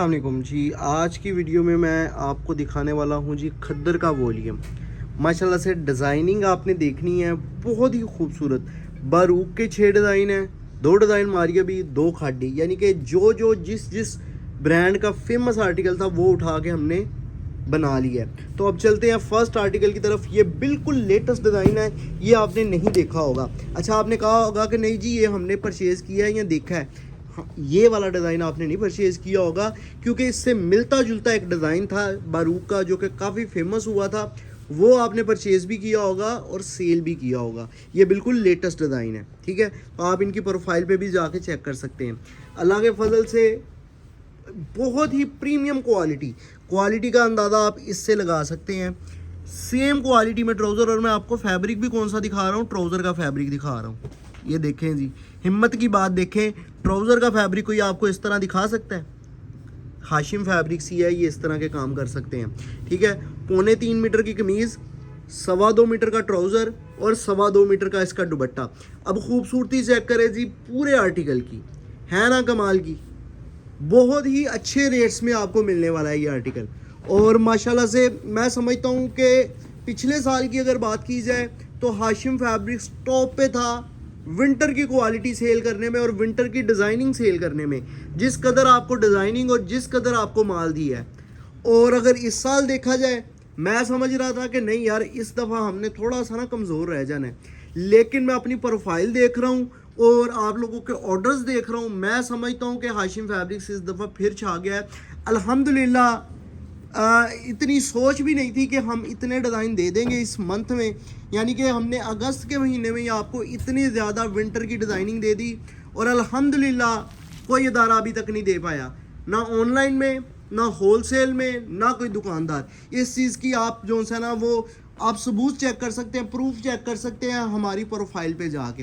अस्सलामुअलैकुम जी। आज की वीडियो में मैं आपको दिखाने वाला हूँ जी खद्दर का वॉल्यूम। माशाल्लाह से डिज़ाइनिंग आपने देखनी है, बहुत ही खूबसूरत बारूक के 6 डिज़ाइन हैं, 2 डिज़ाइन मारिया भी, 2 खाडी, यानी कि जो जो जिस जिस ब्रांड का फेमस आर्टिकल था वो उठा के हमने बना लिया है। तो अब चलते हैं फर्स्ट आर्टिकल की तरफ। ये बिल्कुल लेटेस्ट डिज़ाइन है, ये आपने नहीं देखा होगा। अच्छा, आपने कहा होगा कि नहीं जी ये हमने परचेज़ किया है या देखा है। हाँ, ये वाला डिज़ाइन आपने नहीं परचेज़ किया होगा, क्योंकि इससे मिलता जुलता एक डिज़ाइन था बारूक का जो कि काफ़ी फेमस हुआ था, वो आपने परचेज़ भी किया होगा और सेल भी किया होगा। ये बिल्कुल लेटेस्ट डिज़ाइन है, ठीक है। तो आप इनकी प्रोफाइल पे भी जाके चेक कर सकते हैं। अल्लाह के फजल से बहुत ही प्रीमियम क्वालिटी का अंदाज़ा आप इससे लगा सकते हैं। सेम क्वालिटी में ट्राउज़र, और मैं आपको फैब्रिक भी कौन सा दिखा रहा हूँ, ट्राउज़र का फैब्रिक दिखा रहा हूँ। ये देखें जी, हिम्मत की बात देखें, ट्राउज़र का फैब्रिक कोई आपको इस तरह दिखा सकता है? हाशिम फैब्रिक सी है, ये इस तरह के काम कर सकते हैं, ठीक है। 3.25 मीटर की कमीज़, 2.25 मीटर का ट्राउज़र और 2.25 मीटर का इसका दुपट्टा। अब खूबसूरती चेक करें जी पूरे आर्टिकल की, है ना कमाल की। बहुत ही अच्छे रेट्स में आपको मिलने वाला है ये आर्टिकल। और माशाल्लाह से मैं समझता हूँ कि पिछले साल की अगर बात की जाए तो हाशिम फैब्रिक्स टॉप पे था विंटर की क्वालिटी सेल करने में और विंटर की डिज़ाइनिंग सेल करने में। जिस कदर आपको डिज़ाइनिंग और जिस कदर आपको माल दिया है, और अगर इस साल देखा जाए, मैं समझ रहा था कि नहीं यार इस दफ़ा हमने थोड़ा सा ना कमज़ोर रह जाना है, लेकिन मैं अपनी प्रोफाइल देख रहा हूँ और आप लोगों के ऑर्डर्स देख रहा हूँ, मैं समझता हूँ कि हाशिम फैब्रिक्स इस दफ़ा फिर छा गया है अल्हम्दुलिल्लाह। इतनी सोच भी नहीं थी कि हम इतने डिज़ाइन दे देंगे इस मंथ में, यानी कि हमने अगस्त के महीने में ही आपको इतनी ज़्यादा विंटर की डिज़ाइनिंग दे दी, और अल्हम्दुलिल्लाह कोई इदारा अभी तक नहीं दे पाया, ना ऑनलाइन में, ना होलसेल में, ना कोई दुकानदार। इस चीज़ की आप जो है ना वो आप सबूत चेक कर सकते हैं, प्रूफ चेक कर सकते हैं हमारी प्रोफाइल पे जाके।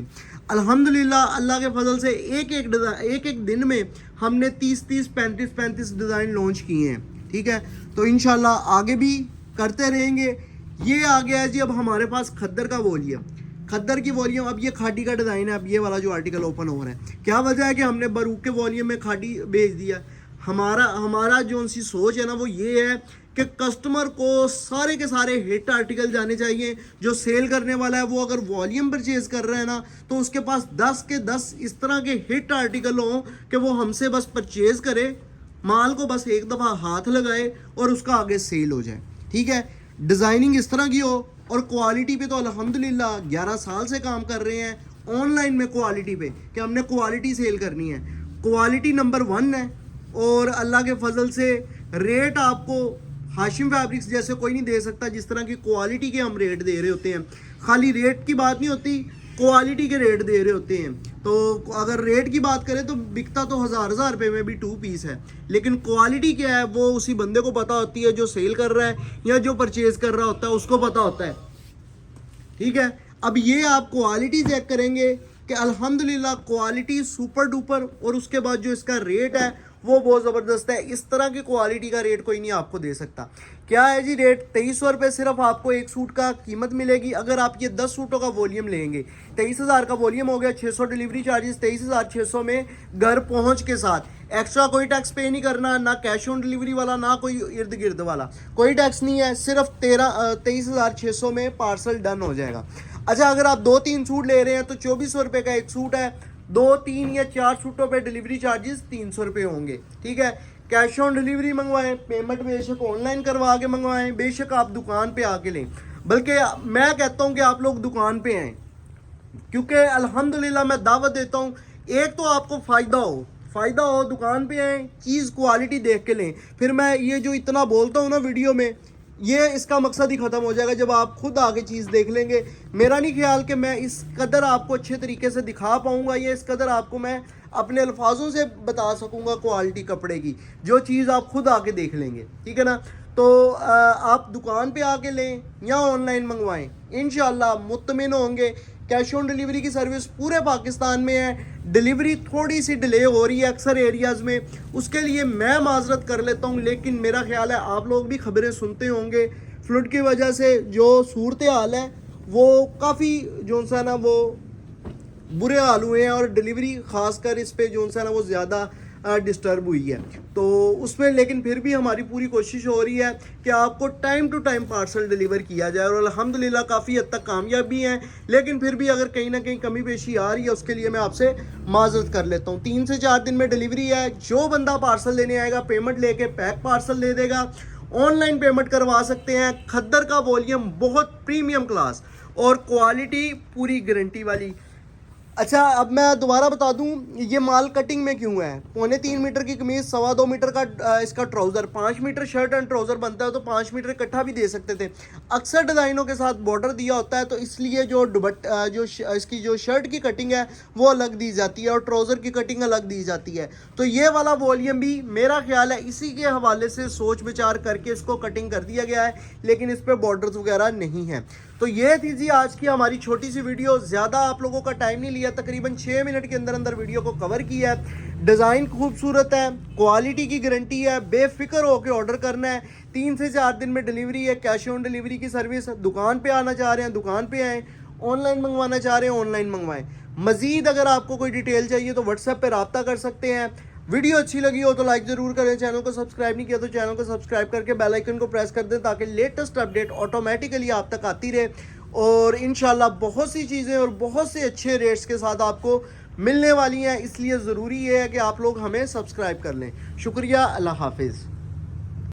अल्हम्दुलिल्लाह अल्लाह के फजल से एक एक दिन में हमने 30 35 डिज़ाइन लॉन्च किए हैं, ठीक है। तो इंशाल्लाह आगे भी करते रहेंगे। ये आ गया है जी अब हमारे पास खद्दर का वॉल्यूम, खद्दर की वॉल्यूम। अब ये खाड़ी का डिज़ाइन है, अब ये वाला जो आर्टिकल ओपन हो रहा है, क्या वजह है कि हमने बारूक के वॉल्यूम में खाड़ी भेज दिया। हमारा जो सी सोच है ना वो ये है कि कस्टमर को सारे के सारे हिट आर्टिकल जाने चाहिए। जो सेल करने वाला है वो अगर वॉल्यूम परचेज कर रहा है ना, तो उसके पास 10 के 10 इस तरह के हिट आर्टिकल हों कि वो हमसे बस परचेज करे, माल को बस एक दफ़ा हाथ लगाए और उसका आगे सेल हो जाए, ठीक है। डिज़ाइनिंग इस तरह की हो, और क्वालिटी पे तो अल्हम्दुलिल्लाह 11 साल से काम कर रहे हैं ऑनलाइन में क्वालिटी पे, कि हमने क्वालिटी सेल करनी है। क्वालिटी नंबर 1 है, और अल्लाह के फजल से रेट आपको हाशिम फैब्रिक्स जैसे कोई नहीं दे सकता। जिस तरह की क्वालिटी के हम रेट दे रहे होते हैं, खाली रेट की बात नहीं होती, क्वालिटी के रेट दे रहे होते हैं। तो अगर रेट की बात करें तो बिकता तो हज़ार रुपए में भी 2 पीस है, लेकिन क्वालिटी क्या है वो उसी बंदे को पता होती है जो सेल कर रहा है या जो परचेज कर रहा होता है उसको पता होता है, ठीक है। अब ये आप क्वालिटी चेक करेंगे कि अल्हम्दुलिल्लाह क्वालिटी सुपर डुपर, और उसके बाद जो इसका रेट है वो बहुत ज़बरदस्त है। इस तरह की क्वालिटी का रेट कोई नहीं आपको दे सकता। क्या है जी रेट? 2300 रुपये सिर्फ आपको एक सूट का कीमत मिलेगी। अगर आप ये 10 सूटों का वॉल्यूम लेंगे, 23,000 का वॉल्यूम हो गया, 600 डिलीवरी चार्जेस, 23,600 में घर पहुंच के साथ एक्स्ट्रा कोई टैक्स पे नहीं करना, ना कैश ऑन डिलीवरी वाला, ना कोई इर्द गिर्द वाला, कोई टैक्स नहीं है। सिर्फ 23,600 में पार्सल डन हो जाएगा। अच्छा, अगर आप 2-3 सूट ले रहे हैं तो 2400 रुपये का एक सूट है, 2-3 या 4 सूटों पे डिलीवरी चार्जेस 300 रुपये होंगे, ठीक है। कैश ऑन डिलीवरी मंगवाएं, पेमेंट बेशक ऑनलाइन करवा के मंगवाएं, बेशक आप दुकान पे आके लें, बल्कि मैं कहता हूं कि आप लोग दुकान पे आएँ, क्योंकि अल्हम्दुलिल्लाह मैं दावत देता हूं, एक तो आपको फ़ायदा हो, दुकान पे आएँ, चीज़ क्वालिटी देख के लें। फिर मैं ये जो इतना बोलता हूँ ना वीडियो में, ये इसका मकसद ही ख़त्म हो जाएगा जब आप खुद आगे चीज़ देख लेंगे। मेरा नहीं ख्याल कि मैं इस कदर आपको अच्छे तरीके से दिखा पाऊँगा, या इस कदर आपको मैं अपने अल्फाजों से बता सकूँगा क्वालिटी कपड़े की, जो चीज़ आप खुद आके देख लेंगे, ठीक है ना। तो आप दुकान पे आके लें या ऑनलाइन मंगवाएं, इंशाल्लाह मुत्तमिन होंगे। कैश ऑन डिलीवरी की सर्विस पूरे पाकिस्तान में है। डिलीवरी थोड़ी सी डिले हो रही है अक्सर एरियाज़ में, उसके लिए मैं माजरत कर लेता हूँ, लेकिन मेरा ख्याल है आप लोग भी खबरें सुनते होंगे, फ्लड की वजह से जो सूरत हाल है वो काफ़ी जो सा ना वो बुरे हाल हुए हैं, और डिलीवरी ख़ासकर इस पे जो सा ना वो ज़्यादा डिस्टर्ब हुई है। तो उसमें लेकिन फिर भी हमारी पूरी कोशिश हो रही है कि आपको time to time parcel deliver किया जाए, और अल्हम्दुलिल्लाह काफ़ी हद तक कामयाब भी हैं। लेकिन फिर भी अगर कहीं ना कहीं कमी पेशी आ रही है, उसके लिए मैं आपसे माजरत कर लेता हूँ। 3 से 4 दिन में डिलीवरी है। जो बंदा पार्सल लेने आएगा पेमेंट लेके पैक पार्सल दे देगा, ऑनलाइन पेमेंट करवा सकते हैं। खद्दर का वॉल्यूम बहुत प्रीमियम क्लास और क्वालिटी पूरी गारंटी वाली। अच्छा, अब मैं दोबारा बता दूं ये माल कटिंग में क्यों है। 3.25 मीटर की कमीज, 2.25 मीटर का इसका trouser, 5 metre shirt and trouser बनता है, तो 5 मीटर इकट्ठा भी दे सकते थे। अक्सर डिज़ाइनों के साथ बॉर्डर दिया होता है, तो इसलिए जो इसकी जो शर्ट की कटिंग है वो अलग दी जाती है और ट्राउज़र की कटिंग अलग दी जाती है। तो ये वाला वॉल्यूम भी मेरा ख्याल है इसी के हवाले से सोच विचार करके इसको कटिंग कर दिया गया है, लेकिन इस पर बॉर्डर्स वगैरह नहीं है। तो ये थी जी आज की हमारी छोटी सी वीडियो। ज़्यादा आप लोगों का टाइम नहीं लिया, तकरीबन 6 मिनट के अंदर अंदर वीडियो को कवर किया है। डिज़ाइन खूबसूरत है, क्वालिटी की गारंटी है, बेफिक्र होकर ऑर्डर करना है। 3 से 4 दिन में डिलीवरी है, कैश ऑन डिलीवरी की सर्विस। दुकान पे आना चाह रहे हैं दुकान पे आएँ, ऑनलाइन मंगवाना चाह रहे हैं ऑनलाइन मंगवाएं। मज़ीद अगर आपको कोई डिटेल चाहिए तो व्हाट्सएप पर रब्ता कर सकते हैं। वीडियो अच्छी लगी हो तो लाइक ज़रूर करें, चैनल को सब्सक्राइब नहीं किया तो चैनल को सब्सक्राइब करके बेल आइकन को प्रेस कर दें, ताकि लेटेस्ट अपडेट ऑटोमेटिकली आप तक आती रहे। और इंशाल्लाह बहुत सी चीज़ें और बहुत से अच्छे रेट्स के साथ आपको मिलने वाली हैं, इसलिए ज़रूरी है कि आप लोग हमें सब्सक्राइब कर लें। शुक्रिया, अल्लाह हाफिज़।